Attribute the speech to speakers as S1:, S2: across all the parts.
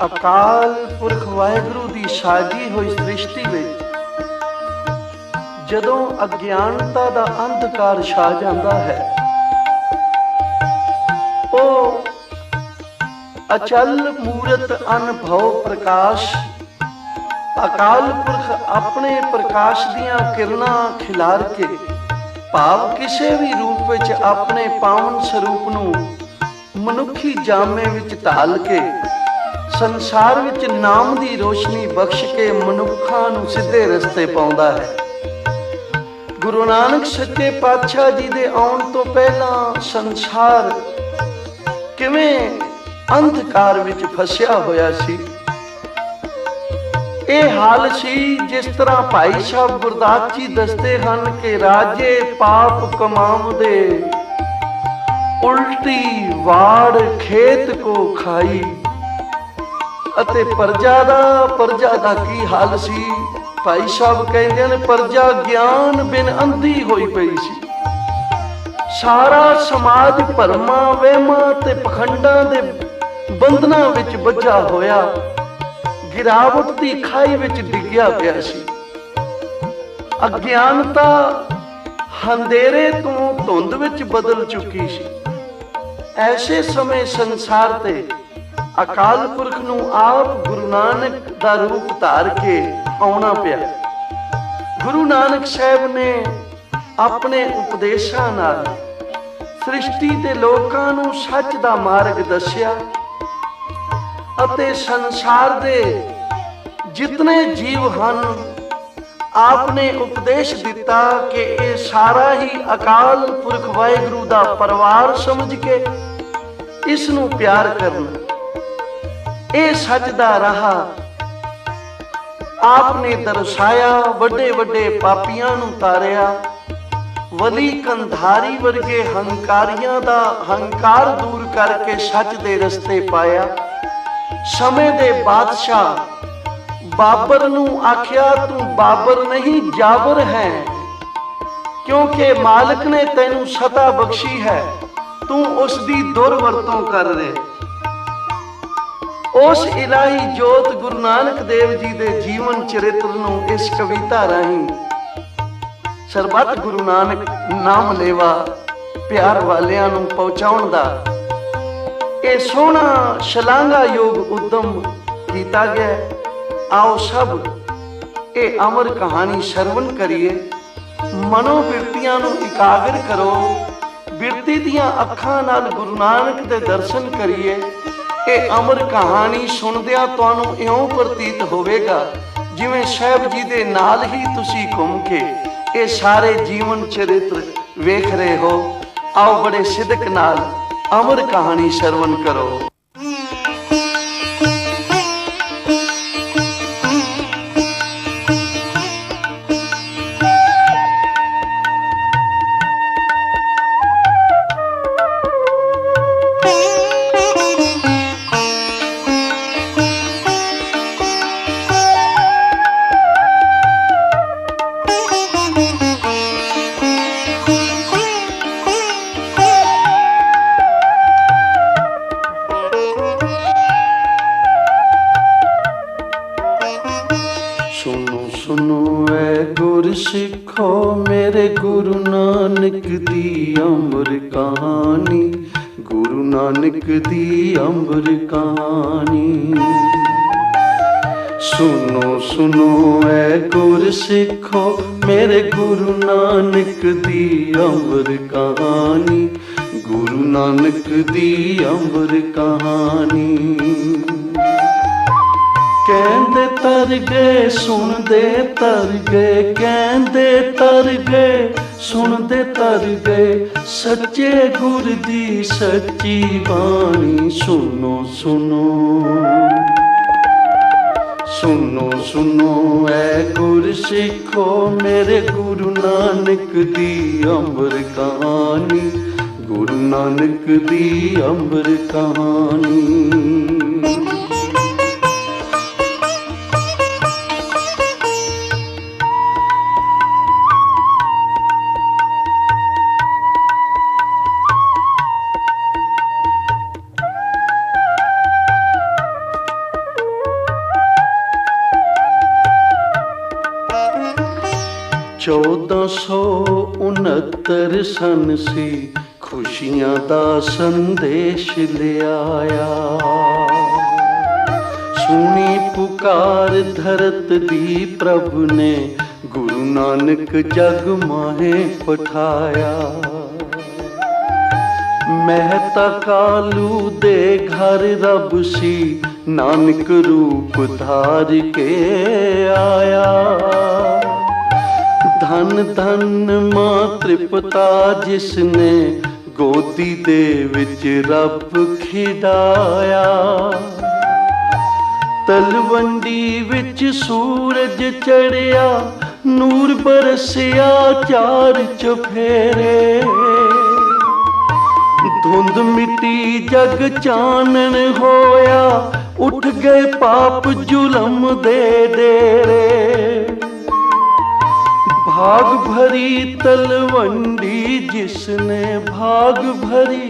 S1: ਅਕਾਲ ਪੁਰਖ ਵਾਹਿਗੁਰੂ ਦੀ ਸਾਜੀ ਹੋਈ ਸ੍ਰਿਸ਼ਟੀ ਵਿੱਚ ਜਦੋਂ ਅਗਿਆਨਤਾ ਦਾ ਅੰਧਕਾਰ ਛਾ ਜਾਂਦਾ ਹੈ, ਉਹ ਅਚਲ ਮੂਰਤ ਅਨਭਵ ਪ੍ਰਕਾਸ਼ ਅਕਾਲ ਪੁਰਖ ਆਪਣੇ ਪ੍ਰਕਾਸ਼ ਦੀਆਂ ਕਿਰਨਾਂ ਖਿਲਾਰ ਕੇ ਭਾਵ ਕਿਸੇ ਵੀ ਰੂਪ ਵਿੱਚ ਆਪਣੇ ਪਾਵਨ ਸਰੂਪ ਨੂੰ ਮਨੁੱਖੀ ਜਾਮੇ ਵਿੱਚ ਢਾਲ ਕੇ ਸੰਸਾਰ ਵਿੱਚ ਨਾਮ ਦੀ ਰੋਸ਼ਨੀ ਬਖਸ਼ ਕੇ ਮਨੁੱਖਾਂ ਨੂੰ ਸਿੱਧੇ ਰਸਤੇ ਪਾਉਂਦਾ ਹੈ। ਗੁਰੂ ਨਾਨਕ ਸੱਚੇ ਪਾਤਸ਼ਾਹ ਜੀ ਦੇ ਆਉਣ ਤੋਂ ਪਹਿਲਾਂ ਸੰਸਾਰ ਕਿਵੇਂ ਅੰਧਕਾਰ ਵਿੱਚ ਫਸਿਆ ਹੋਇਆ ਸੀ। ਇਹ ਹਾਲ ਸੀ ਜਿਸ ਤਰ੍ਹਾਂ ਭਾਈ ਸਾਹਿਬ ਗੁਰਦਾਸ ਜੀ ਦੱਸਦੇ ਹਨ ਕਿ ਰਾਜੇ ਪਾਪ ਕਮਾਉਂਦੇ, ਉਲਟੀ ਵਾੜ ਖੇਤ ਕੋ ਖਾਈ, ਅਤੇ ਪ੍ਰਜਾ ਦਾ ਕੀ ਹਾਲ ਸੀ। ਭਾਈ ਸਾਹਿਬ ਕਹਿੰਦੇ ਨੇ ਪ੍ਰਜਾ ਗਿਆਨ ਬਿਨ ਅੰਧੀ ਹੋਈ ਪਈ ਸੀ। ਸਾਰਾ ਸਮਾਜ ਭਰਮਾਂ ਵਹਿਮਾਂ ਤੇ ਪਖੰਡਾਂ ਦੇ ਬੰਧਨਾਂ ਵਿੱਚ ਬੱਝਾ ਹੋਇਆ ਗਿਰਾਵਟ ਦੀ ਖਾਈ ਵਿੱਚ ਡਿੱਗਿਆ ਪਿਆ ਸੀ। ਅਗਿਆਨਤਾ ਹਨੇਰੇ ਤੋਂ ਧੁੰਦ ਵਿੱਚ ਬਦਲ ਚੁੱਕੀ ਸੀ। ਐਸੇ ਸਮੇਂ ਸੰਸਾਰ ਤੇ ਅਕਾਲ ਪੁਰਖ ਨੂੰ ਆਪ ਗੁਰੂ ਨਾਨਕ ਦਾ ਰੂਪ ਧਾਰ ਕੇ ਆਉਣਾ ਪਿਆ। ਗੁਰੂ ਨਾਨਕ ਸਾਹਿਬ ਨੇ ਆਪਣੇ ਉਪਦੇਸ਼ਾਂ ਨਾਲ ਸ੍ਰਿਸ਼ਟੀ ਦੇ ਲੋਕਾਂ ਨੂੰ ਸੱਚ ਦਾ ਮਾਰਗ ਦੱਸਿਆ ਅਤੇ ਸੰਸਾਰ ਦੇ ਜਿਤਨੇ ਜੀਵ ਹਨ ਆਪ ਨੇ ਉਪਦੇਸ਼ ਦਿੱਤਾ ਕਿ ਇਹ ਸਾਰਾ ਹੀ ਅਕਾਲ ਪੁਰਖ ਵਾਹਿਗੁਰੂ ਦਾ ਪਰਿਵਾਰ ਸਮਝ ਕੇ ਇਸ ਨੂੰ ਪਿਆਰ ਕਰਨ। ਇਹ ਸੱਚ ਦਾ ਰਾਹ ਆਪ ਨੇ ਦਰਸਾਇਆ, ਵੱਡੇ ਵੱਡੇ ਪਾਪੀਆਂ ਨੂੰ ਤਾਰਿਆ, ਵਲੀ ਕੰਧਾਰੀ ਵਰਗੇ ਹੰਕਾਰੀਆਂ ਦਾ ਹੰਕਾਰ ਦੂਰ ਕਰਕੇ ਸੱਚ ਦੇ ਰਸਤੇ ਪਾਇਆ। ਸਮੇਂ ਦੇ ਬਾਦਸ਼ਾਹ ਬਾਬਰ ਨੂੰ ਆਖਿਆ ਤੂੰ ਬਾਬਰ ਨਹੀਂ ਜਾਬਰ ਹੈ, ਕਿਉਂਕਿ ਮਾਲਕ ਨੇ ਤੈਨੂੰ ਸਤਾ ਬਖਸ਼ੀ ਹੈ, ਤੂੰ ਉਸ ਦੀ ਦੁਰਵਰਤੋਂ ਕਰ ਰਿਹਾ। ਉਸ ਇਲਾਹੀ ਜੋਤ ਗੁਰੂ ਨਾਨਕ ਦੇਵ ਜੀ ਦੇ ਜੀਵਨ ਚਰਿੱਤਰ ਨੂੰ ਇਸ ਕਵਿਤਾ ਰਾਹੀਂ ਸਰਬੱਤ ਗੁਰੂ ਨਾਨਕ ਨਾਮ ਲੇਵਾ ਪਿਆਰ ਵਾਲਿਆਂ ਨੂੰ ਪਹੁੰਚਾਉਣ ਦਾ ਇਹ ਸੋਹਣਾ ਸ਼ਲਾਘਾਯੋਗ ਉਦਮ ਕੀਤਾ ਗਿਆ। ਆਓ ਸਭ ਇਹ ਅਮਰ ਕਹਾਣੀ ਸਰਵਣ ਕਰੀਏ, ਮਨੋਬਿਰਤੀਆਂ ਨੂੰ ਇਕਾਗਰ ਕਰੋ, ਬਿਰਤੀ ਦੀਆਂ ਅੱਖਾਂ ਨਾਲ ਗੁਰੂ ਨਾਨਕ ਦੇ ਦਰਸ਼ਨ ਕਰੀਏ। ਇਹ ਅਮਰ ਕਹਾਣੀ ਸੁਣਦਿਆਂ ਤੁਹਾਨੂੰ ਇਉਂ ਪ੍ਰਤੀਤ ਹੋਵੇਗਾ ਜਿਵੇਂ ਸਾਹਿਬ ਜੀ ਦੇ ਨਾਲ ਹੀ ਤੁਸੀਂ ਘੁੰਮ ਕੇ ਇਹ ਸਾਰੇ ਜੀਵਨ ਚਰਿੱਤਰ ਵੇਖ ਰਹੇ ਹੋ। ਆਓ ਬੜੇ ਸਿਦਕ ਨਾਲ ਅਮਰ ਕਹਾਣੀ ਸਰਵਣ ਕਰੋ। ਸੁਨੋ ਐ ਗੁਰ ਸਿੱਖੋ ਮੇਰੇ ਗੁਰੂ ਨਾਨਕ ਦੀ ਅੰਬਰ ਕਹਾਣੀ, ਗੁਰੂ ਨਾਨਕ ਦੀ ਅੰਬਰ ਕਹਾਣੀ। ਸੁਨੋ ਸੁਨੋ ਐ ਗੁਰ ਸਿੱਖੋ ਮੇਰੇ ਗੁਰੂ ਨਾਨਕ ਦੀ ਅੰਬਰ ਕਹਾਣੀ, ਗੁਰੂ ਨਾਨਕ ਦੀ ਅੰਬਰ ਕਹਾਣੀ। ਕਹਿੰਦੇ ਤਰ ਗਏ ਸੁਣਦੇ ਤਰ ਗਏ, ਕਹਿੰਦੇ ਤਰ ਗਏ ਸੁਣਦੇ ਤਰ ਗਏ, ਸੱਚੇ ਗੁਰ ਦੀ ਸੱਚੀ ਬਾਣੀ। ਸੁਣੋ ਸੁਣੋ ਸੁਣੋ ਸੁਣੋ ਐ ਗੁਰ ਸਿੱਖੋ ਮੇਰੇ ਗੁਰੂ ਨਾਨਕ ਦੀ ਅੰਬਰ ਕਹਾਣੀ, ਗੁਰੂ ਨਾਨਕ ਦੀ ਅੰਬਰ ਕਹਾਣੀ। 1469 सन सी खुशियां दा संदेश ले आया। सुनी पुकार धरत दी प्रभु ने गुरु नानक जग माहे पठाया। मेहता कालू दे घर रब सी नानक रूप धार के आया। धन धन मां तृपता जिसने गोदी दे विच रब खिडाया। तलवंडी विच सूरज चढ़िया नूर बरसिया चार चफेरे। धुंध मिट्टी जग चानन होया उठ गए पाप जुलम दे डेरे। भाग भरी तलवंडी जिसने भाग भरी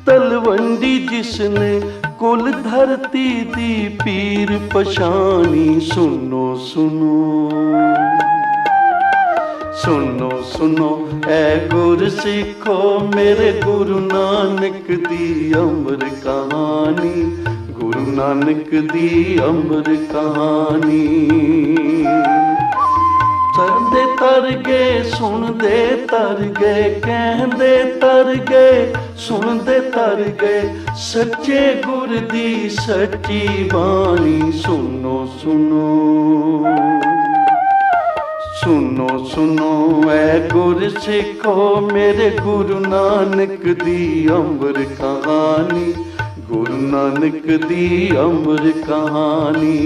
S1: तलवंडी जिसने कुल धरती दी पीर पछानी। सुनो सुनो सुनो सुनो ऐ गुर सिखो मेरे गुरु नानक दी अमर कहानी। गुरु नानक दी अमर कहानी। सरदे तर गए सुनदे तर गए कहंदे तर गए सुनदे तर गए सच्चे गुर दी सच्ची बाणी। सुनो सुनो सुनो सुनो ऐ गुर सिखो मेरे गुरु नानक दी अमर कहानी। गुरु नानक दी अमर कहानी।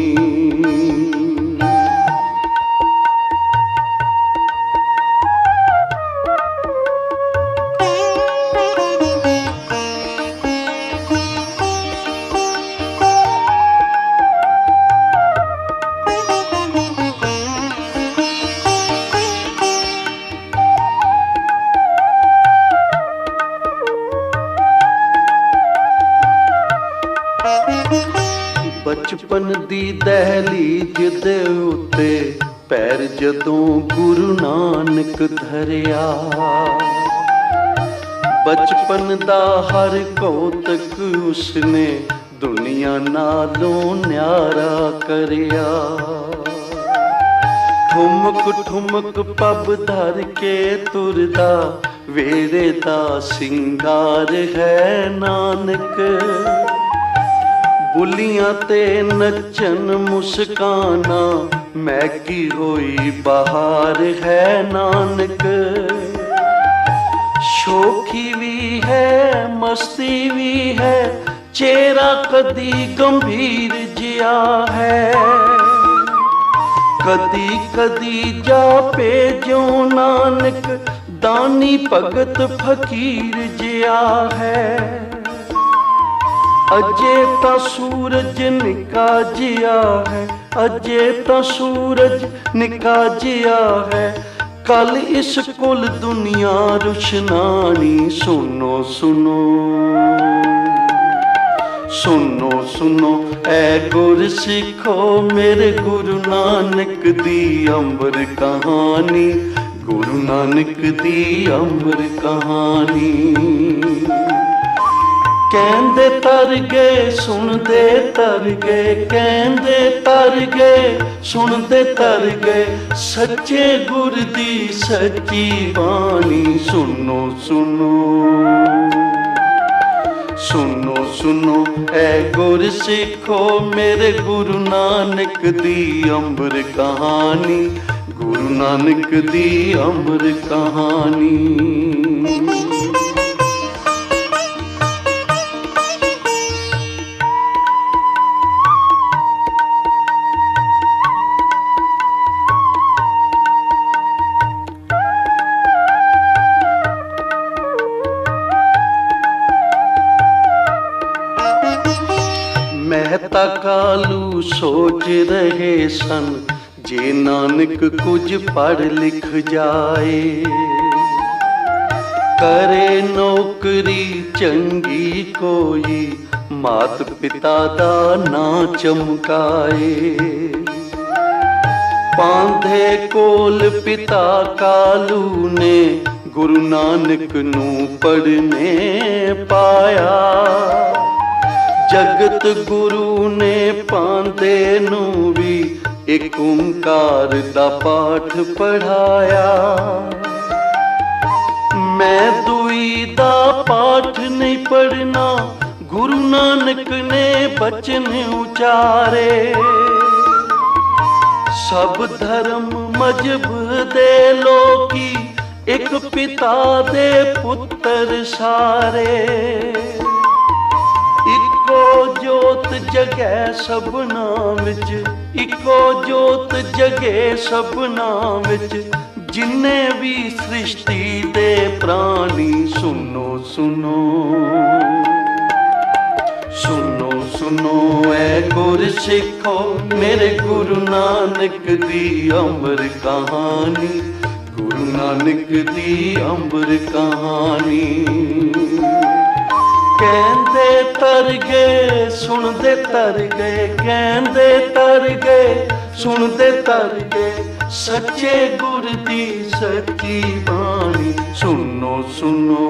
S1: बचपन दी दहलीज दे उत्ते पैर जदों गुरु नानक धरिया। बचपन दा हर कौतक उसने दुनिया नालों न्यारा करिया। ठुमक ठुमक पब धर के तुरदा वेरे दा सिंगार है नानक। बुलियां ते नचन मुस्काना मैगी होई बहार है नानक। शोखी भी है मस्ती भी है चेहरा कदी गंभीर जिया है। कदी कदी जापे जो नानक दानी भगत फकीर जिया है। अजे ता सूरज निका जिया है अजे ता सूरज निका जिया है। कल इस कुल दुनिया रुशनानी। सुनो सुनो सुनो सुनो ऐ गुर सिखो मेरे गुरु नानक दी अमर कहानी। गुरु नानक दी अमर कहानी। कहंदे तर गए सुनदे तर गए कहंदे तर गए सुनदे तर गए सच्चे गुर दी सच्ची बाणी। सुनो सुनो सुनो सुनो ऐ गुर सिखो मेरे गुरु नानक दी अमर कहानी। गुरु नानक दी अमर कहानी। मेहता कालू सोच रहे सन जे नानक कुछ पढ़ लिख जाए। करे नौकरी चंगी कोई मात पिता दा ना चमकाए। पांधे कोल पिता कालू ने गुरु नानक नू पढ़ने पाया। जगत गुरु ने पांधे नू भी एक ओंकार दा पाठ पढ़ाया। मैं दुई दा पाठ नहीं पढ़ना, गुरु नानक ने बचन उचारे। सब धर्म मजहब दे लोकी एक पिता दे पुत्र सारे। इको जोत जगै सबना विच, इको जोत जगे सबना विच। जिन्ने भी सृष्टि दे प्राणी सुनो सुनो, सुनो सुनो ऐ गुर सिखो मेरे गुरु नानक दी अमर कहानी। गुरु नानक दी अमर कहानी। कहंदे तर गए सुनदे तर गए, कहंदे तर गए सुनदे तर गए। सच्चे गुर दी सच्ची बाणी सुनो सुनो,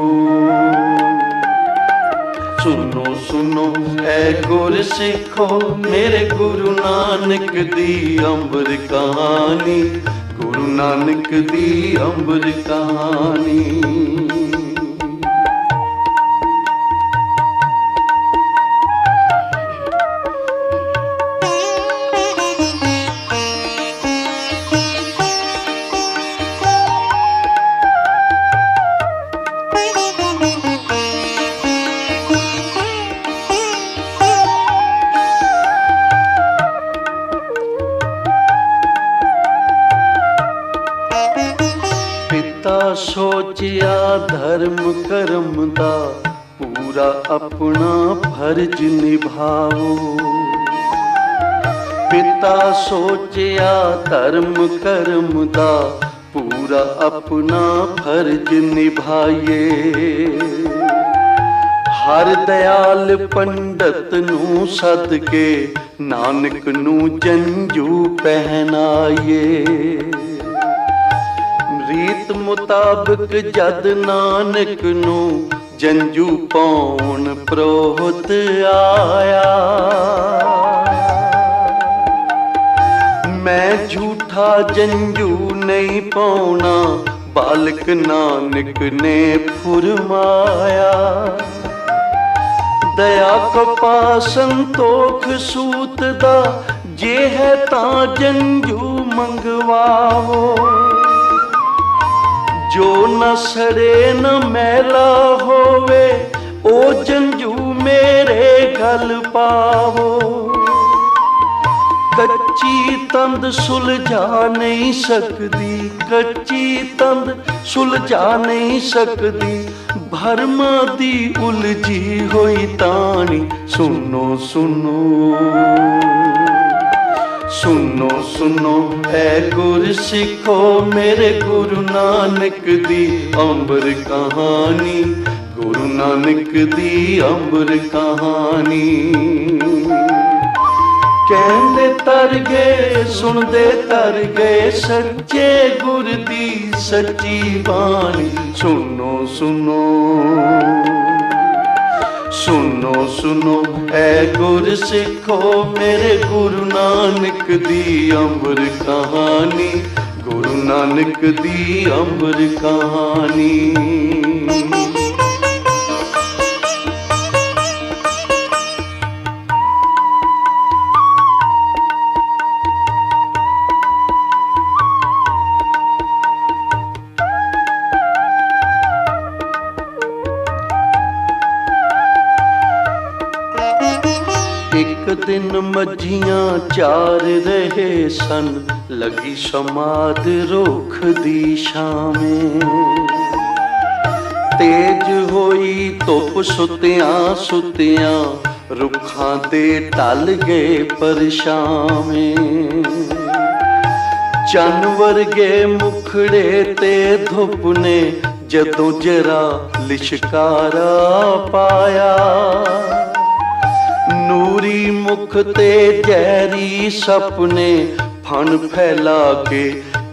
S1: सुनो सुनो ऐ गुर सिखो मेरे गुरु नानक दी अमर कहानी। गुरु नानक दी अमर कहानी। सोचिया धर्म कर्म दा पूरा अपना फर्ज निभाओ। पिता सोचिया धर्म कर्म दा पूरा अपना फर्ज निभाइए। हर दयाल पंडित नू सद के नानक नू जंजू पहनाइए। रीत मुताबिक जद नानक नू जंजू पाउन प्रोहत आया। मैं झूठा जंजू नहीं पाउना बालक नानक ने फुरमाया। दया कपा संतोख सूत दा जे है तां जंजू मंगवाओ। जो न सड़े न मैला होवे ओ जंजू मेरे गल पावो। कच्ची तंद सुलझा नहीं सकदी, कच्ची तंद सुलझा नहीं सकदी। भरमा दी उलझी होई तानी सुनो सुनो, सुनो सुनो ऐ गुर सिखो मेरे गुरु नानक दी अमर कहानी। गुरु नानक दी अमर कहानी। कहंदे तर गए सुनदे तर गए सच्चे गुर दी सच्ची बाणी सुनो सुनो, सुनो सुनो ऐ गुर सिखो मेरे गुरु नानक दी अमर कहानी। गुरु नानक दी अमर कहानी। एक दिन मझियां चार रहे सन लगी समाद रुख दी छावें। तेज होई धुप सुतियां सुतियां रुखां ते टल गए परछावें। चन वर्गे मुखड़े ते धुप ने जदों जरा लिशकारा पाया। नूरी मुख ते जहरी सपने फन फैला के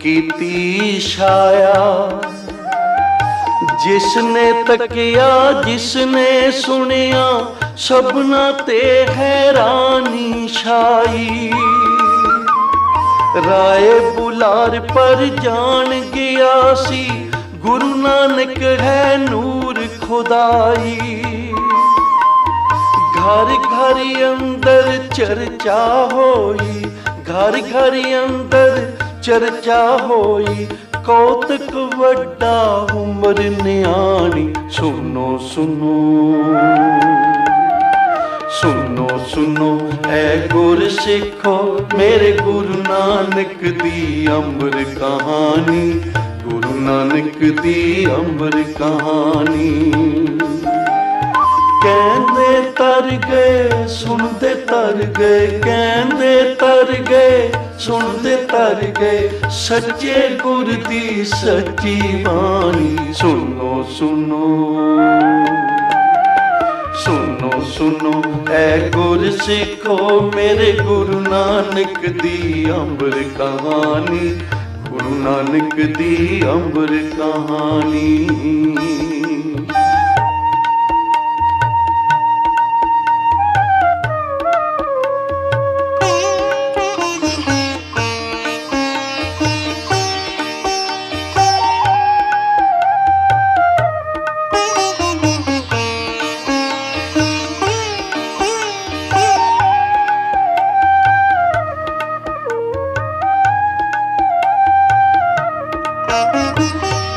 S1: कीती छाया। जिसने तकिया जिसने सुनिया सबना ते हैरानी छाई। राय बुलार पर जान गया सी गुरु नानक है नूर खुदाई। घर घर अंदर चर्चा होई, घर घर अंदर चर्चा होई। कौतक वड्डा उम्र न्याणी। सुनो सुनो सुनो सुनो ऐ गुर सिखो मेरे गुरु नानक दी अमर कहानी। गुरु नानक दी अमर कहानी। कहंदे तर गए सुनते तर गए, कहंदे तर गए सुनते तर गए। सच्चे गुर दी सच्ची बानी। सुनो सुनो सुनो सुनो ऐ गुर सिखो मेरे गुरु नानक दी अमर कहानी। गुरु नानक दी अमर कहानी।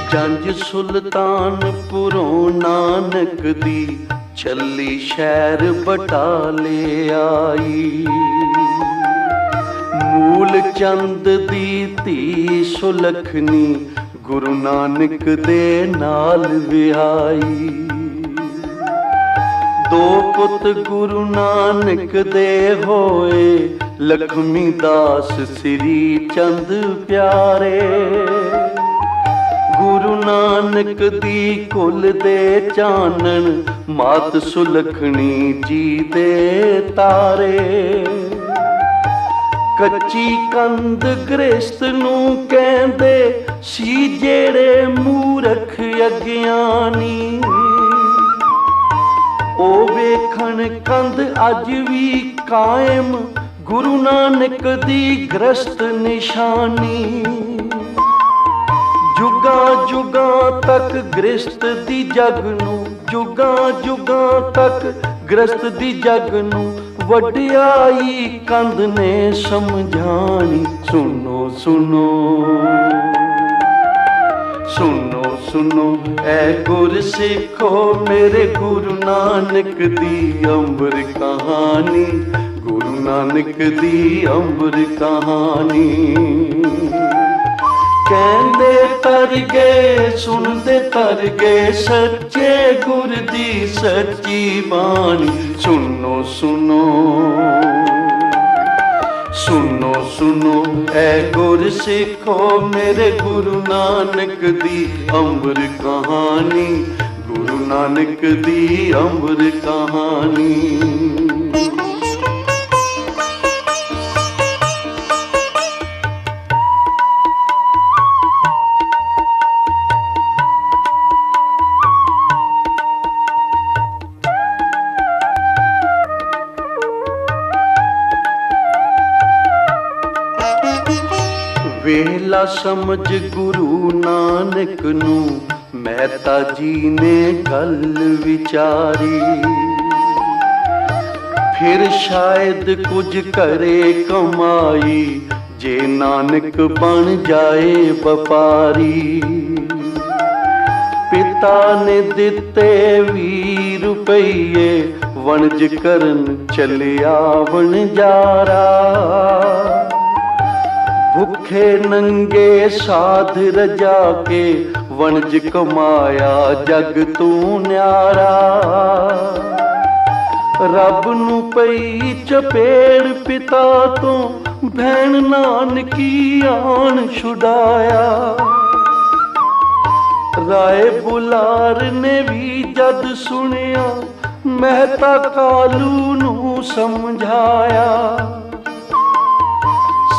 S1: जंज सुल्तानपुरों नानक दी छली शहर बटाले आई। मूल चंद दी धी सुलखनी गुरु नानक दे नाल विहाई। दो पुत गुरु नानक दे होए लक्ष्मी दास श्री चंद प्यारे। गुरु नानक दी कुल दे चानन मात सुलखनी जी दे तारे। कच्ची कंध गृहस्थ नूं कहंदे सी जेड़े मूरख अज्ञानी। ओ वेखण कंध अज भी कायम गुरु नानक दी गृहस्थ निशानी। जुगा जुगा तक गृहस्थ दी जग नूं, जुगा जुगा तक गृहस्थ दी जग नूं वड्याई कंध ने समझानी। सुनो सुनो सुनो सुनो ऐ गुर सिखो मेरे गुरु नानक दी अमर कहानी। गुरु नानक दी अमर कहानी। कहंदे तर गए सुनते तर गए सच्चे गुर दी सच्ची बानी। सुनो सुनो सुनो सुनो ऐ गुर सिखो मेरे गुरु नानक दी अमर कहानी। गुरु नानक दी अमर कहानी। वेला समझ गुरु नानक नू मेहता जी ने गल विचारी। फिर शायद कुछ करे कमाई जे नानक बन जाए व्यापारी। पिता ने दिते 20 रुपये वणज करन चलिया वणजारा। भुखे नंगे साध रजा के वणज कमाया जग तू न्यारा। रब नू पई चपेड़ पिता तो भैन नानकी आन छुड़ाया। राय बुलार ने भी जद सुनिया मेहता कालू नू समझाया।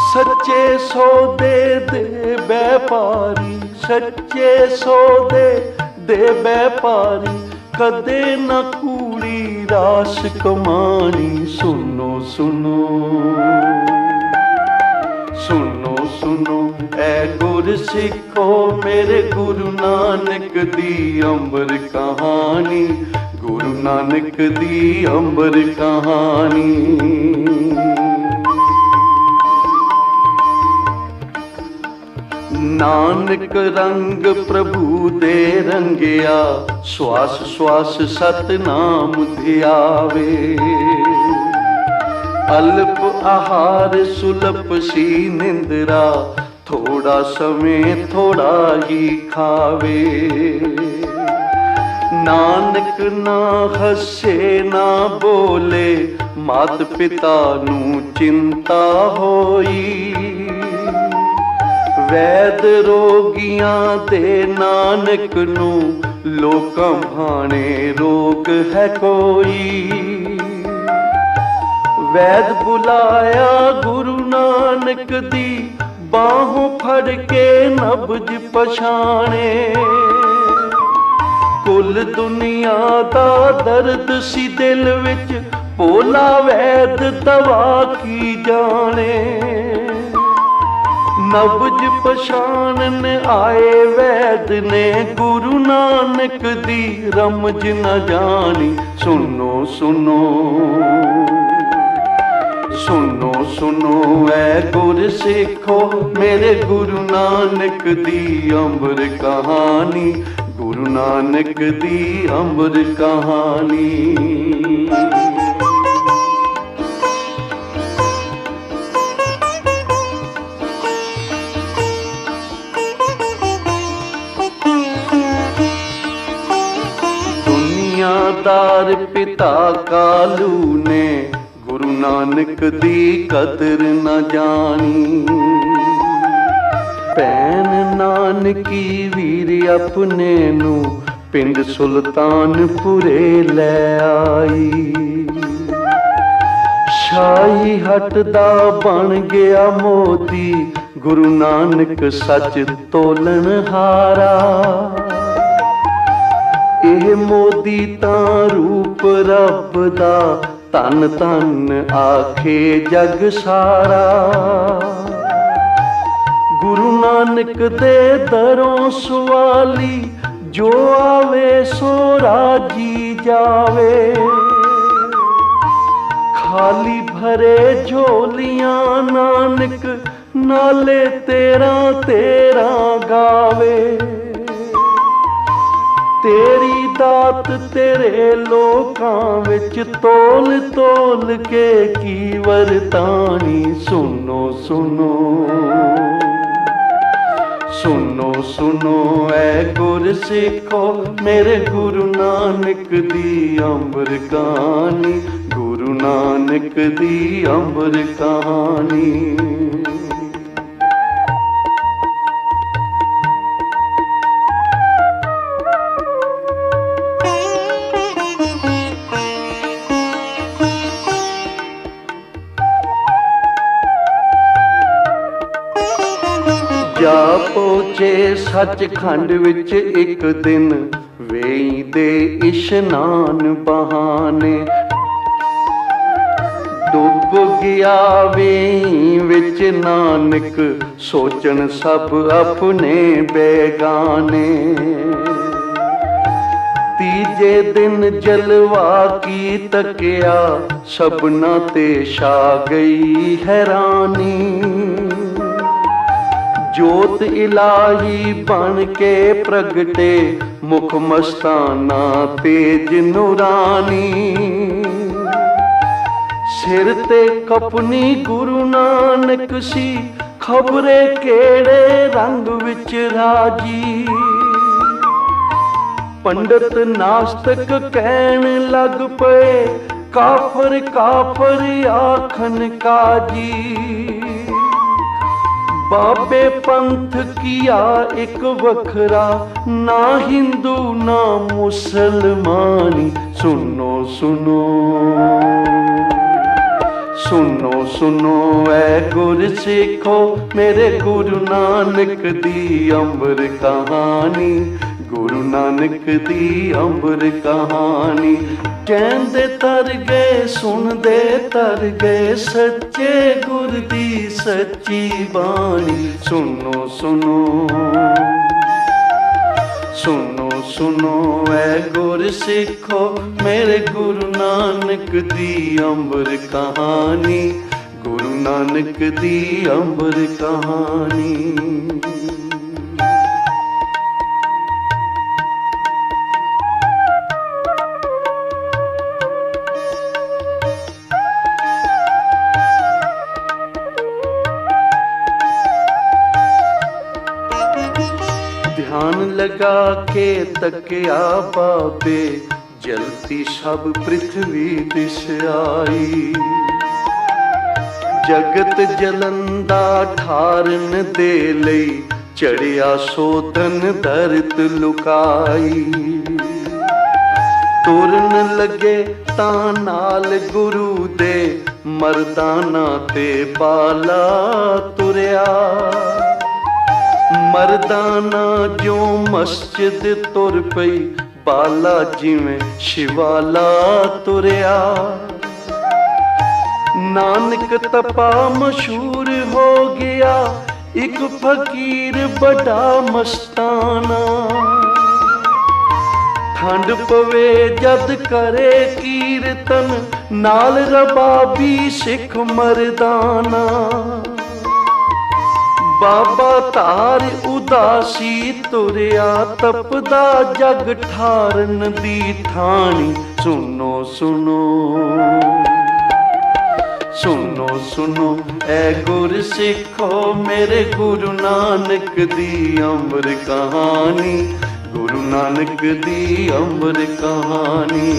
S1: सच्चे सौदे दे व्यापारी, सच्चे सौदे दे व्यापारी, कदे न कूड़ी रास कमानी। सुनो सुनो सुनो सुनो ऐ गुर सिखो मेरे गुरु नानक दी अंबर कहानी, गुरु नानक दी अंबर कहानी। नानक रंग प्रभु दे रंगिया, श्वास श्वास सतनाम ध्यावे। अल्प आहार सुलभ सी निंद्रा, थोड़ा समय थोड़ा ही खावे। नानक ना हसे ना बोले, मात पिता नू चिंता होई। वैद रोगियां दे नानक नू, लोकां भाणे रोग है कोई। वैद बुलाया गुरु नानक दी, बाहों फड़ के नब्ज पछाणे। कुल दुनिया दा दर्द सी दिल विच, भोला वैद दवा की जाने। नब्ज पछाणन आए वैद ने, गुरु नानक दी रमज न जानी। सुनो सुनो सुनो सुनो ऐ गुर सिखो मेरे गुरु नानक दी अंबर कहानी, गुरु नानक दी अंबर कहानी। दुनियादार पिता कालू ने, गुरु नानक दी कदर न जानी। भैन नानकी वीर अपने नू, पिंड सुल्तानपुरे लै आई। शाही हट दा बन गया मोदी, गुरु नानक सच तोलन हारा। ਇਹ मोदी तां रूप रब दा, तन तन आखे जग सारा। गुरु नानक दे दरों सवाली, जो आवे सो राजी जावे। खाली भरे झोलियां नानक, नाले तेरा तेरा गावे। तेरी दात तेरे लोकां विच, तोल तोल के की वरतानी। सुनो सुनो सुनो सुनो ऐ गुर सिखो मेरे गुरु नानक दी अंबर कहानी, गुरु नानक दी अंबर कहानी। जा पहुँचे सचखंड विच एक दिन, वेई दे इशनान बहाने। डुब गया वेई विच नानक, सोचन सब अपने बेगाने। तीजे दिन जलवा की तकिया, सबना ते छा गई हैरानी। जोत इलाही बन के प्रगटे, मुख मस्ताना तेज नूरानी। सिर ते कपनी गुरु नानक सी, खबरे केड़े रंग विच राजी। पंडित नास्तिक कहन लग पे, काफर काफर आखन काजी। बाबे पंथ किया एक वखरा, ना हिंदू ना मुसलमानी। सुनो सुनो सुनो सुनो ऐ गुर सिखो मेरे गुरु नानक दी अंबर कहानी, गुरु नानक दी अंबर कहानी। कहंदे तर गए सुनदे तर गए सच्चे गुर दी सच्ची बाणी। सुनो सुनो सुनो सुनो ऐ गुर सिखो मेरे गुरु नानक दी अंबर कहानी, गुरु नानक दी अंबर कहानी। ध्यान लगा के तकिया बाबे जलती सब पृथ्वी दिश आई। जगत जलंदा ठारन दे लई चढ़िया सोधन दर्द लुकाई। तुरन लगे तां नाल गुरु दे मर्दाना ते बाला तुरया। मर्दाना जो मस्जिद तुर पई बाला जिवें शिवाला तुरया। नानक तपा मशहूर हो गया एक फकीर बड़ा मस्ताना। ठंड पवे जद करे कीर्तन नाल रबाबी सिख मर्दाना। बाबा तार उदासी तुरया तपदा जग ठारन दी ठाणी। सुनो सुनो सुनो सुनो ऐ गुर सिखो मेरे गुरु नानक दी अंबर कहानी, गुरु नानक दी अंबर कहानी।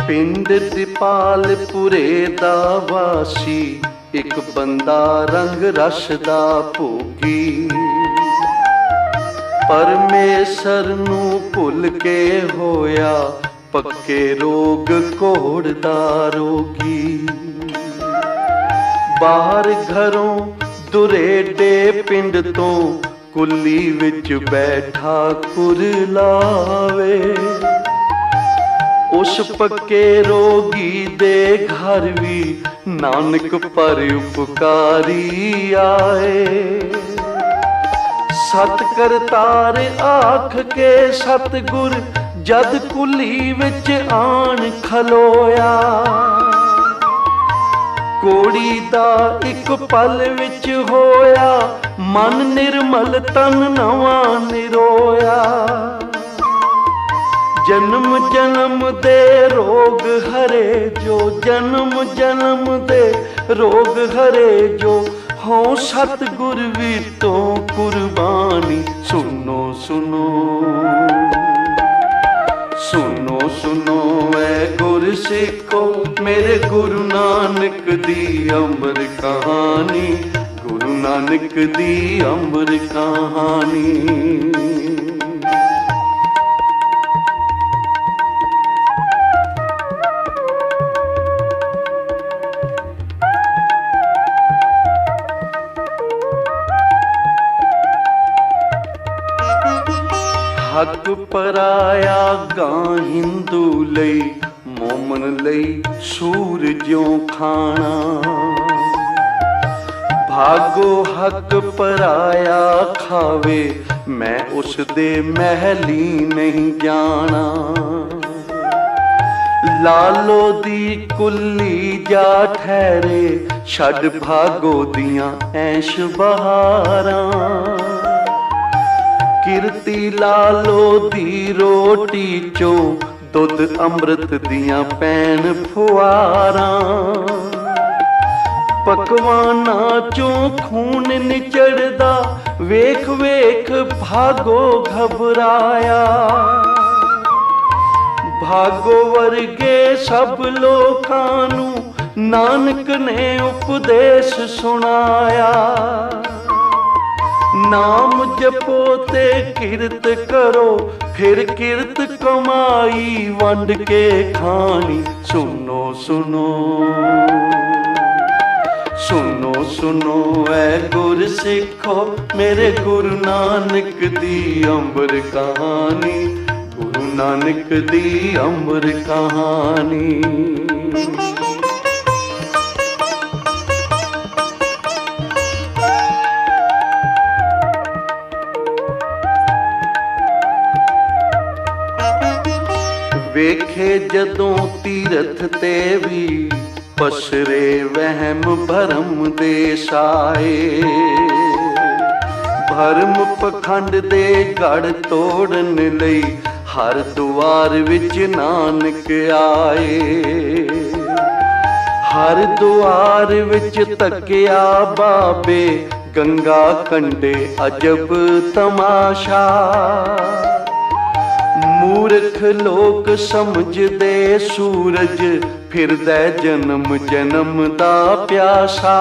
S1: पिंड दिपालपुरे दा वासी एक बंदा रंग रस दा भोगी। परमेसर नू भुल के होया पक्के रोग घोड़ दा रोगी। बाहर घरों दुरेडे पिंड तो कुली विच बैठा कुरलावे। उस पक्के रोगी दे घर भी नानक पर उपकारी आए। सत करतार आख के सतगुर जद कुली विच आन खलोया। कोड़ी दा एक पल विच होया मन निर्मल तन नवा निरोया। जन्म जन्म दे रोग हरे जो, जन्म जन्म दे रोग हरे जो, हो सतगुर भी तो कुर्बानी। सुनो सुनो सुनो सुनो ऐ गुर सिखो मेरे गुरु नानक दी अंबर कहानी, गुरु नानक दी अंबर कहानी। हक पराया गां हिंदू लई मोमन लई सूर ज्यों खाना। भागो हक पराया खावे मैं उस दे महली नहीं जाना। लालो दी कुल्ली जा ठहरे छड़ भागो दियां ऐश बहारां। किरती लालो दी रोटी चो दुध अमृत दियां पैन फुआरां। पकवाना चो खून निचड़दा वेख वेख भागो घबराया। भागो वर्गे सब लोकां नू नानक ने उपदेश सुनाया, नाम जपो ते किरत करो, फिर किरत कमाई वंड के खानी। सुनो सुनो सुनो सुनो ऐ गुर सिखो, मेरे गुरु नानक दी अंबर कहानी, गुरु नानक दी अंबर कहानी। वेखे जदों तीरथ ते भी, पसरे वहम भरम देश आए। भरम पखंड दे गढ़ तोड़न लई, हर द्वार विच नानक आए। हर द्वार विच तकिया बाबे, गंगा कंडे अजब तमाशा। मूर्ख लोक समझदे सूरज, फिरदा जन्म जन्म दा प्यासा।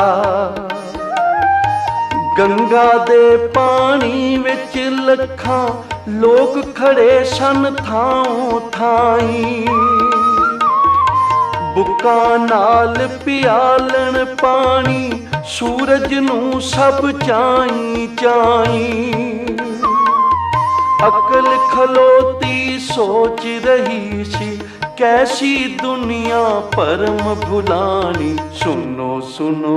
S1: गंगा दे पानी विच लखां लोक खड़े सन थाओं थाई। बुक्कां नाल पियालण पानी, सूरज नूं सब चाई चाई। अकल खलोती सोच रही सी, कैसी दुनिया परम भुलानी। सुनो सुनो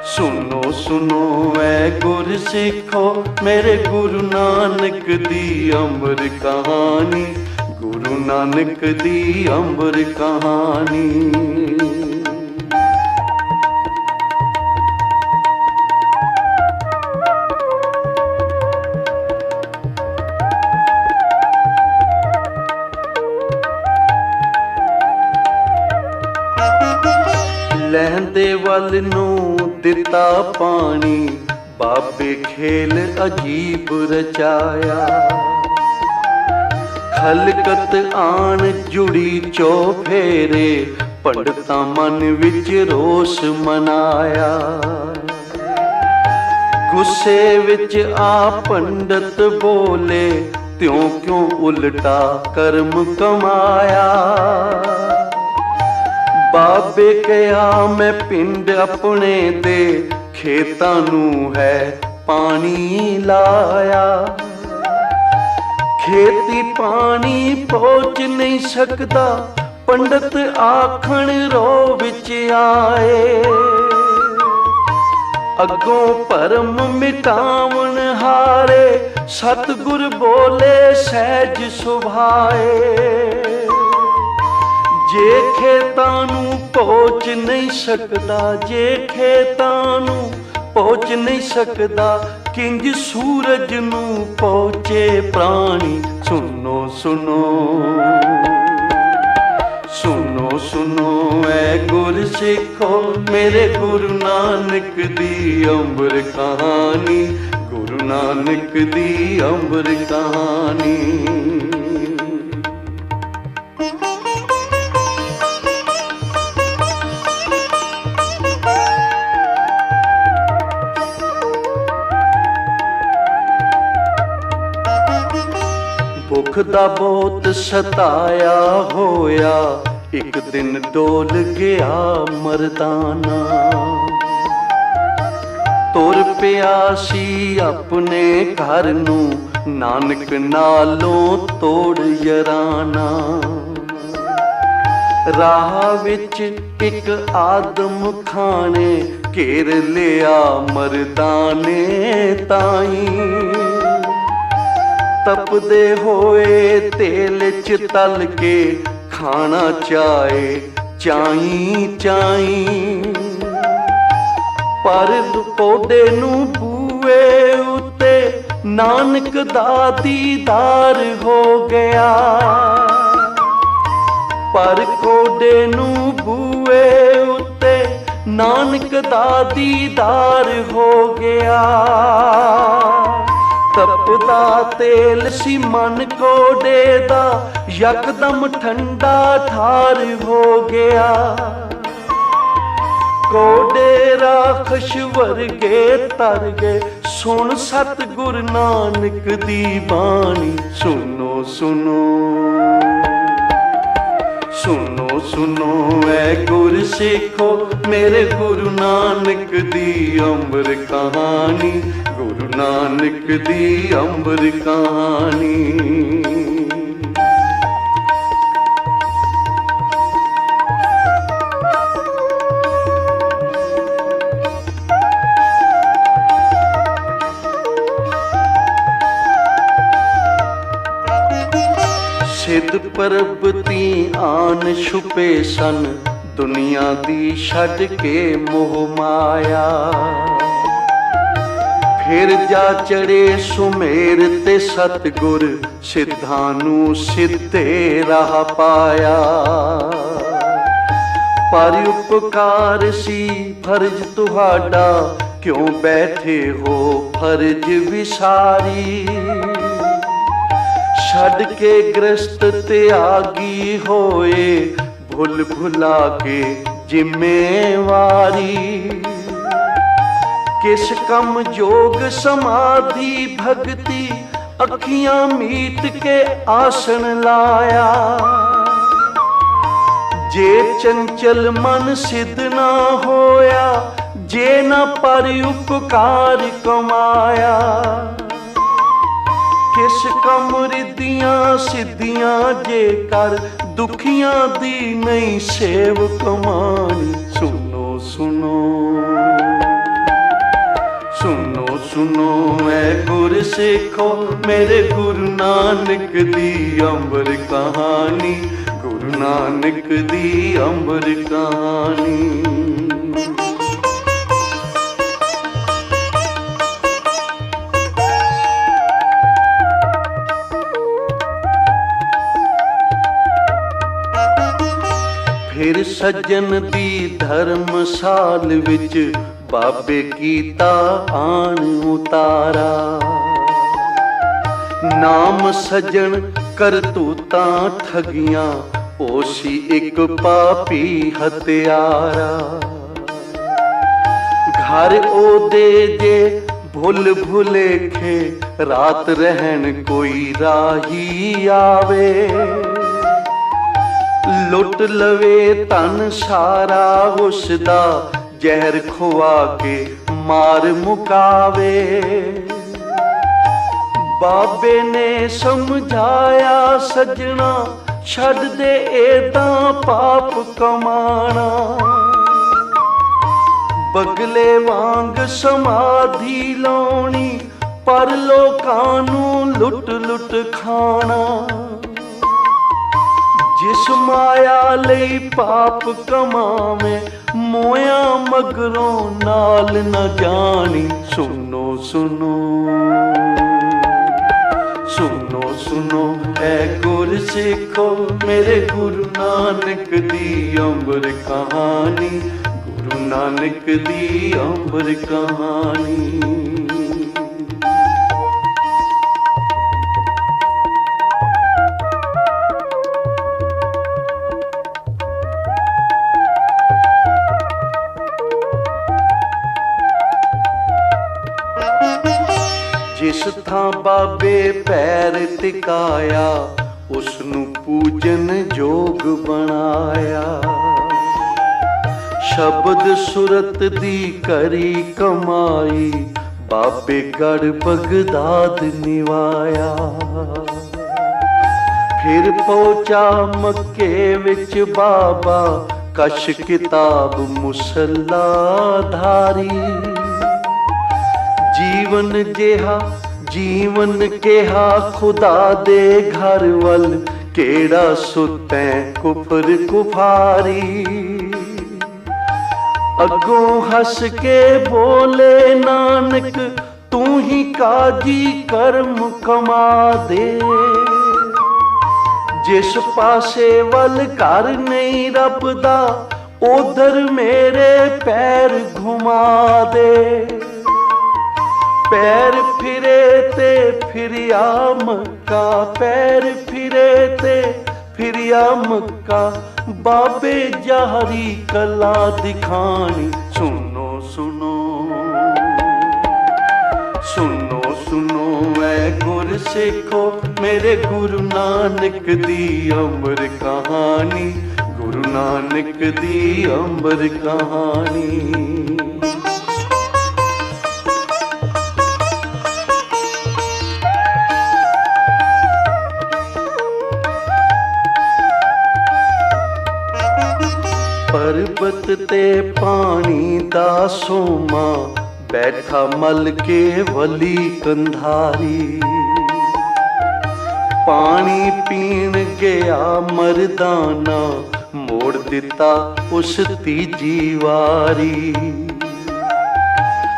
S1: सुनो सुनो ऐ गुर सिखो, मेरे गुरु नानक दी अंबर कहानी, गुरु नानक दी अंबर कहानी। लहंदे वल नूं दिता पानी, बाबे खेल अजीब रचाया। खलकत आन जुड़ी चौफेरे, पंडितां मन विच रोस मनाया। गुस्से विच आ पंडित बोले, त्यों क्यों उल्टा कर्म कमाया। बाबे कहा मैं पिंड अपने दे, खेतां नूं है पानी लाया। खेती पानी पहुंच नहीं सकदा, पंडित आखण रो विच आए। अगों भरम मिटावन हारे, सतगुर बोले सहज सुभाए। जे खेतां नूं पहुंच नहीं सकदा, जे खेतां नूं पहुंच नहीं सकदा, किंज सूरज नूं पहुंचे प्राणी। सुनो सुनो सुनो सुनो ऐ गुर सिखो, मेरे गुरु नानक दी अंबर कहानी, गुरु नानक दी अंबर कहानी। भुख दा बहुत सताया होया, एक दिन डोल गया मरदाना। तुर पिया सी अपने घर नूं, नानक नालों तोड़ यराना। राह विच एक आदम खाने, घेर लिया मरदाने ताई। तपदे होए तेल च तल के, खाना चाहे चाई चाई। पर कोडे नूं बूए उत्ते, नानक दा दीदार हो गया। पर कोडे नूं बूए उत्ते, नानक दा दीदार हो गया। तपदा तेल सी मन कोडे दा यकदम ठंडा ठार हो गया। कोडे राखश वर्गे तर गए, सुन सतगुर नानक दी बाणी। सुनो सुनो सुनो सुनो ऐ गुर सिखो, मेरे गुरु नानक दी अमर कहानी। गुरु नानक दी अमर कहानी। सिद्ध परबती आन छुपे सन, दुनिया दी छड़ के मोह माया। फिर जा चढ़े सुमेर ते सतगुर, सिद्धानू सिद्धे राह पाया। पर उपकार सी फर्ज तुहाडा, क्यों बैठे हो फर्ज विसारी। छड़ के ग्रस्त त्यागी होए, भुल भुला के जिम्मेवारी। किस कम जोग समाधि भक्ति, अखियां मीट के आसन लाया। जे चंचल मन सिद्ध ना होया, जे न पर उपकार कमाया। किस कम रिद्धियां सिद्धियां, जे कर दुखियां दी नहीं सेव कमानी। सुनो सुनो सुनो सुनो ऐ गुर सिखो, मेरे गुरु नानक दी अमर कहानी। गुरु नानक दी अमर कहानी। फिर सज्जन दी धर्मसाल विच, बाबे कीता आन उतारा। नाम सज्जन करतूतां ठगियां, ओसी एक पापी हत्यारा। घर ओदे जे भुल भुलेखे, रात रहन कोई राही आवे। लुट लवे तन सारा उसदा, जहर खुआ के मार मुकावे। बाबे ने समझाया सजना, छड़ दे एदा पाप कमाना। बगले वांग समाधि लाउणी, पर लोकां नू लुट लुट खाना। जिस माया लई पाप कमावे, मोया मगरों नाल न जानी। सुनो सुनो सुनो सुनो ऐ गुर सिखो, मेरे गुरु नानक दी अमर कहानी। गुरु नानक दी अमर कहानी। जिस थां बाबे पैर टिकाया, उसनू पूजन जोग बनाया। शब्द सुरत दी करी कमाई, बाबे गढ़ बगदाद निवाया। फिर पहुंचा मक्के विच बाबा, कश किताब मुसल्ला धारी। जीवन जिहा जीवन केहा, खुदा दे घर वल केड़ा सुतै कुफर कुफारी। अगों हस के बोले नानक, तू ही काजी कर्म कमा दे। जिस पासे वल घर नहीं रब दा, उधर मेरे पैर घुमा दे। पैर फिरे ते फिरिया मक्का, पैर फिरे ते फिरिया मक्का, बाबे जारी कला दिखानी। सुनो सुनो सुनो सुनो ऐ गुर सिखो, मेरे गुरु नानक दी अमर कहानी, गुरु नानक दी अमर कहानी। पर्वत ते पानी दा सोमा, बैठा मल के वली कंधारी। पानी पीण गया मरदाना, मोड़ दिता उस तीजी वारी।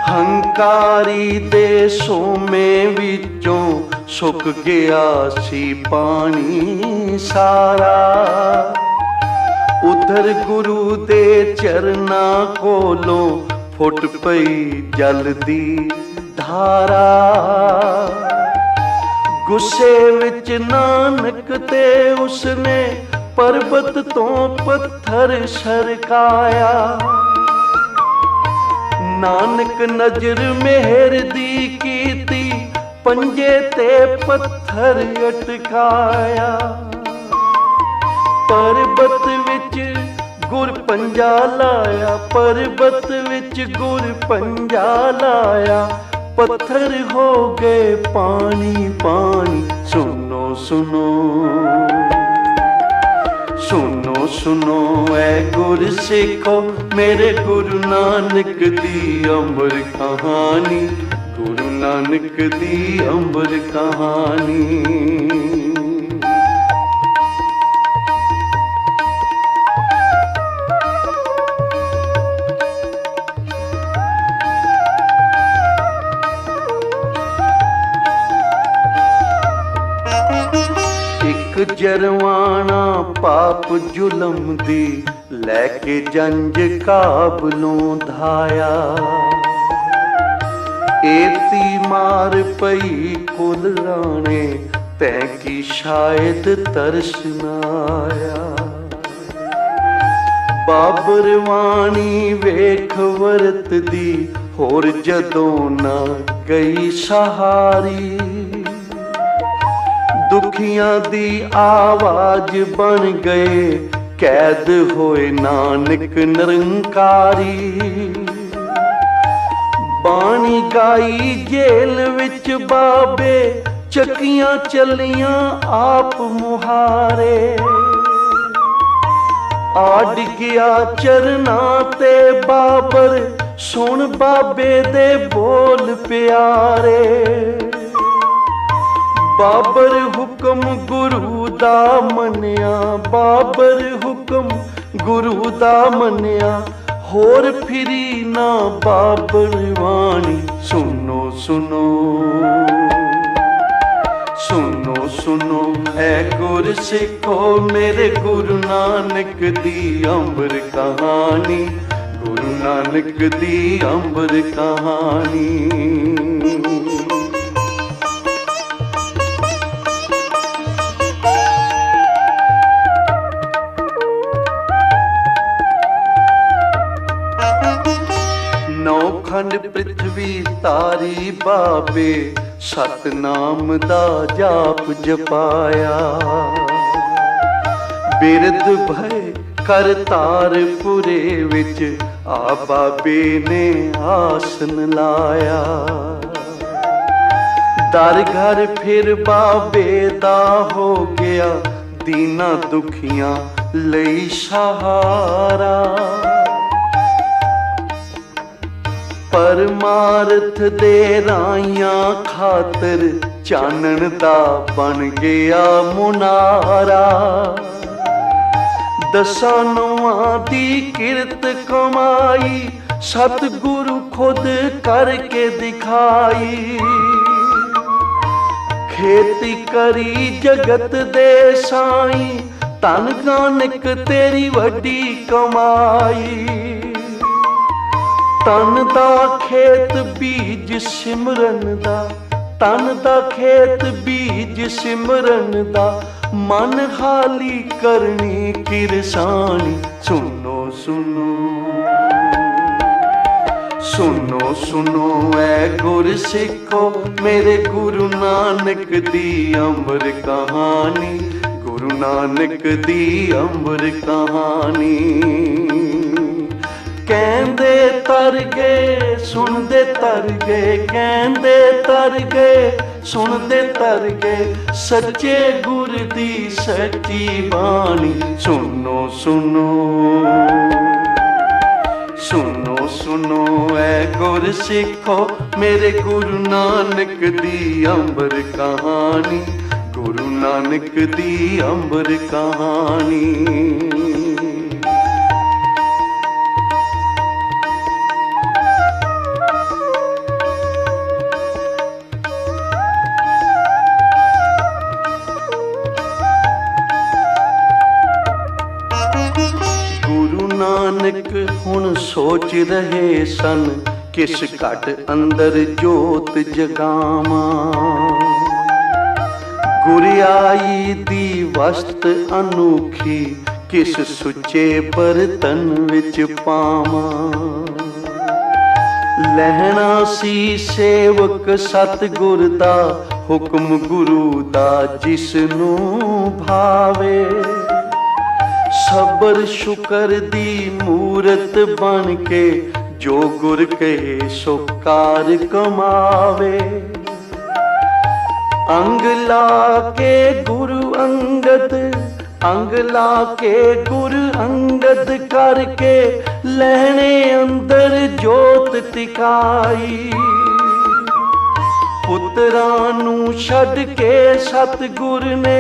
S1: हंकारी दे सोमे विचों सुक गया सी पानी सारा। उधर गुरु दे चरना कोलों फुट पई जल दी धारा। गुस्से विच नानक ते उसने पर्वत तो पत्थर सरकाया। नानक नजर मेहर दी कीती, पंजे ते पत्थर अटकाया। पर्वत विच गुर पंजा लाया, पर्वत विच गुर पंजा लाया। पत्थर हो गए पानी पानी। सुनो सुनो सुनो सुनो ऐ गुर सिखो, मेरे गुरु नानक दी अमर कहानी, गुरु नानक दी अमर कहानी। जरवाना पाप जुलम दी, लैके जंज काबलों धाया। एती मार पई कुल राणे, तैं की शायद तरस न आया। बाबर वाणी वेख वरत दी, होर जदों न गई सहारी। दुखियां दी आवाज बन गए, कैद होए नानक निरंकारी। बाणी गाई जेल विच बाबे, चकियां चलियां आप मुहारे। आड़ गया चरना ते बाबर, सुन बाबे दे बोल प्यारे। बाबर हुक्म गुरु दा मन्या, बाबर हुक्म गुरु दा मन्या। होर फिरी ना बाबर वाणी। सुनो सुनो सुनो सुनो ऐ गुर सिखो, मेरे गुरु नानक दी अमर कहानी, गुरु नानक दी अमर कहानी। नौखंड पृथ्वी तारी बाबे, सतनाम दा जाप जपाया। बिरद भय करतारपुरे विच, आ बाबे ने आसन लाया। दर घर फिर बाबे दा हो गया, दीना दुखियां लई सहारा। परमार्थ दे राइयां खातर, चानन दा बन गया मुनारा। दसां नौआं दी किरत कमाई, सतगुरु खुद करके दिखाई। खेती करी जगत दे साई, धन नानक तेरी वड्डी कमाई। तन दा खेत बीज सिमरन दा, तन दा खेत बीज सिमरन दा, मन हाली करनी किरसानी। सुनो सुनो सुनो सुनो ऐ गुर सिखो मेरे गुरु नानक दी अमर कहानी, गुरु नानक दी अमर कहानी। कहंदे तर गए सुनदे तर गए, कहंदे तर गए सुनदे तर गए, सच्चे गुर दी सच्ची बाणी। सुनो सुनो सुनो सुनो ऐ गुर सिखो मेरे गुरु नानक दी अमर कहानी, गुरु नानक दी अमर कहानी। नानक हुण सोच रहे सन किस घट अंदर जोत जगावा, गुरियाई दी वस्त अनोखी किस सुचे बर्तन विच पावा। लहना सी सेवक सतगुर दा, हुक्म गुरु दा जिसनू भावे। सबर शुकर दी मूरत बन के जो गुर कहे सो कार कमावे। अंग ला के गुरु अंगद, अंग ला के गुरु अंगद करके लहने अंदर जोत टिकाई। पुत्रां नू छड़ के सतगुर ने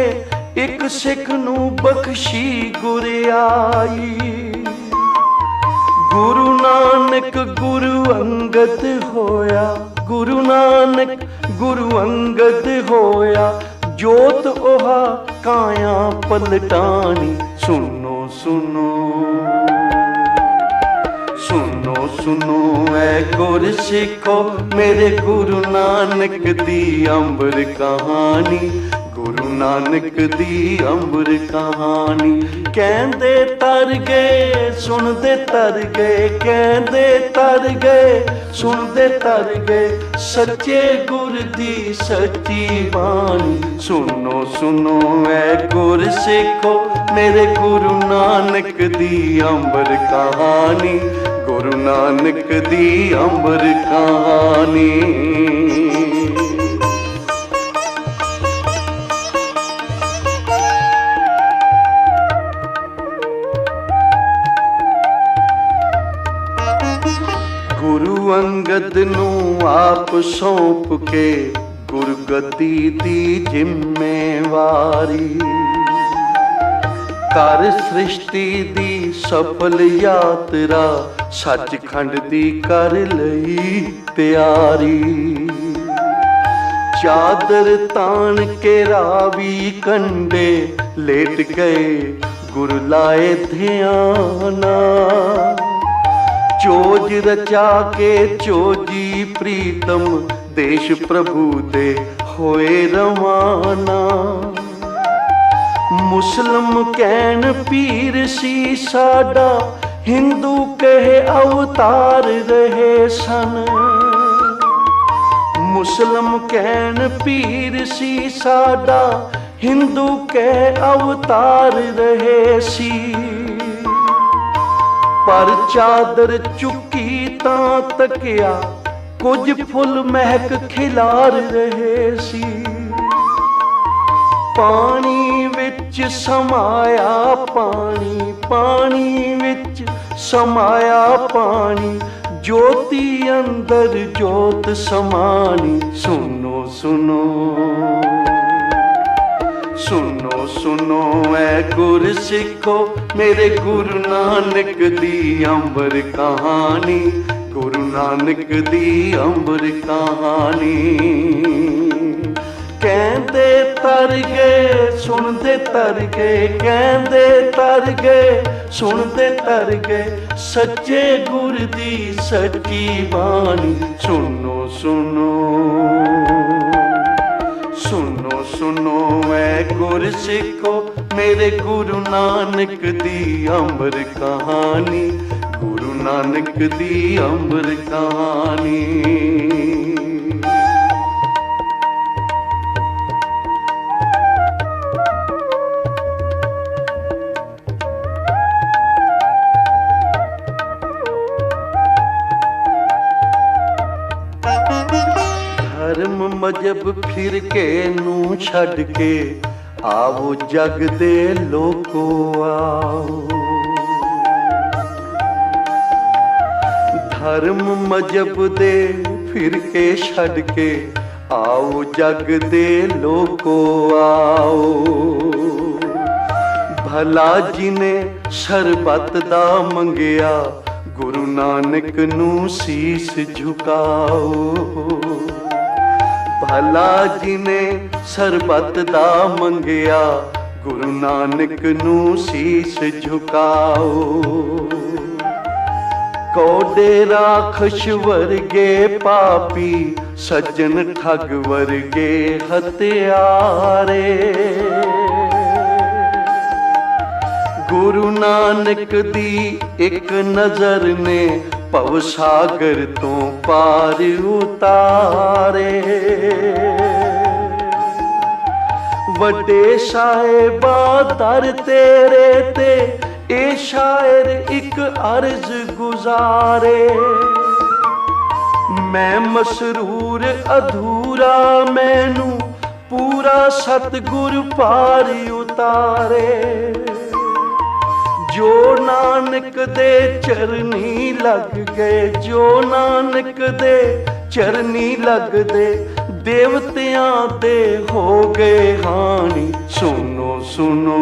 S1: एक सिख नू बख्शी गुरियाई। गुरु नानक गुरु अंगद होया, गुरु नानक गुरु अंगद होया, जोत ओहा काया पलटानी। सुनो सुनो सुनो सुनो ऐ गुर सिखो मेरे गुरु नानक दी अमर कहानी, गुरु नानक दी अमर कहानी। कहंदे तर गए सुनदे तर गए, कहंदे तर गए सुनदे तर गए, सच्चे गुर दी सच्ची बाणी। सुनो सुनो ऐ गुर सिखो मेरे गुरु नानक दी अमर कहानी, गुरु नानक दी अमर कहानी। गुरु अंगद नू आप सौंप के गुरगद्दी दी जिम्मेवारी, कर सृष्टि दी सफल यात्रा सचखंड दी कर लई तैयारी। चादर तान के रावी कंडे लेट गए गुरु लाए ध्याना। चोज रचा के चोजी प्रीतम देश प्रभु दे होए रवाना। मुस्लिम कहन पीर सी साडा, हिंदू कहे अवतार रहे सन। मुस्लिम कहन पीर सी साडा, हिंदू कहे अवतार रहे सी। पर चादर चुकी तां तकिया कुछ फुल महक खिलार रहे सी। पानी विच समाया पानी, पानी विच समाया पानी, ज्योति अंदर जोत समानी। सुनो सुनो सुनो सुनो ऐ गुर सिखो मेरे गुरु नानक दी अमर कहानी, गुरु नानक दी अमर कहानी। कहते तर गए सुनते तर गए, कहते तर गए सुनते तर गए, सच्चे गुर दी सच्ची बाणी। सुनो सुनो सुनो सुनो ऐ गुर सिखो मेरे गुरु नानक दी अमर कहानी, गुरु नानक दी अमर कहानी। धर्म मजहब फिर के नू छड़ के आओ जग दे लोको आओ। धर्म मजहब दे फिर के छड़ के आओ जग दे लोको आओ। भला जिने सरबत दा मंगिया गुरु नानक नू शीस झुकाओ। भला जिने सरबत दा मंगिया गुरु नानक नू शीस झुकाओ। कोडे राखश वर्गे पापी सज्जन ठग वर्गे हत्यारे। गुरु नानक दी एक नजर ने भव सागर तो पार उतारे। वड्डे साहिबा दर तेरे ते ए शायर एक अर्ज गुजारे। मैं मसरूर अधूरा मैनू पूरा सतगुर पार उतारे। जो नानक दे चरनी लग गए, जो नानक दे चरनी लग दे, देवतियां दे हो गए हानि। सुनो सुनो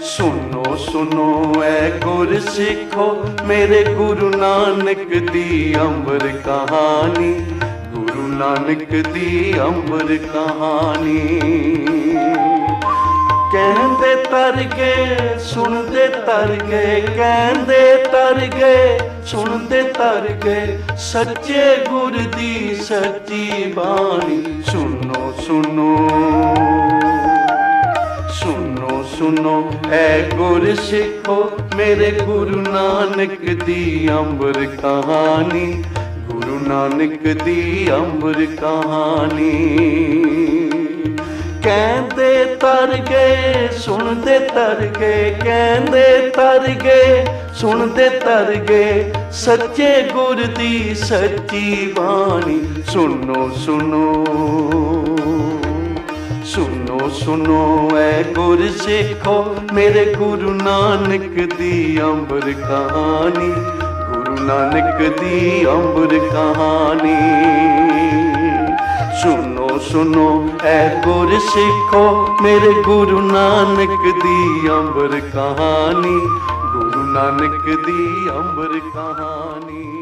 S1: सुनो सुनो ऐ गुर सिखो मेरे गुरु नानक दी अमर कहानी, गुरु नानक दी अमर कहानी। कहते तर गए सुनते तर गए, कहते तर गए सुनते तर गए, सच्चे गुर दी सच्ची बाणी। सुनो सुनो सुनो सुनो ऐ गुर सिखो मेरे गुरु नानक दी अमर कहानी, गुरु नानक दी अमर कहानी। कहते तर गए सुनते तर गए, कहते तर गए सुनते तर गए, सच्चे गुर दी सच्ची बाणी। सुनो सुनो सुनो सुनो ऐ गुर सिखो मेरे गुरु नानक दी अमर कहानी, गुरु नानक दी अमर कहानी। सुनो सुनो ऐ गुर सिखो मेरे गुरु नानक दी अमर कहानी, गुरु नानक दी अमर कहानी।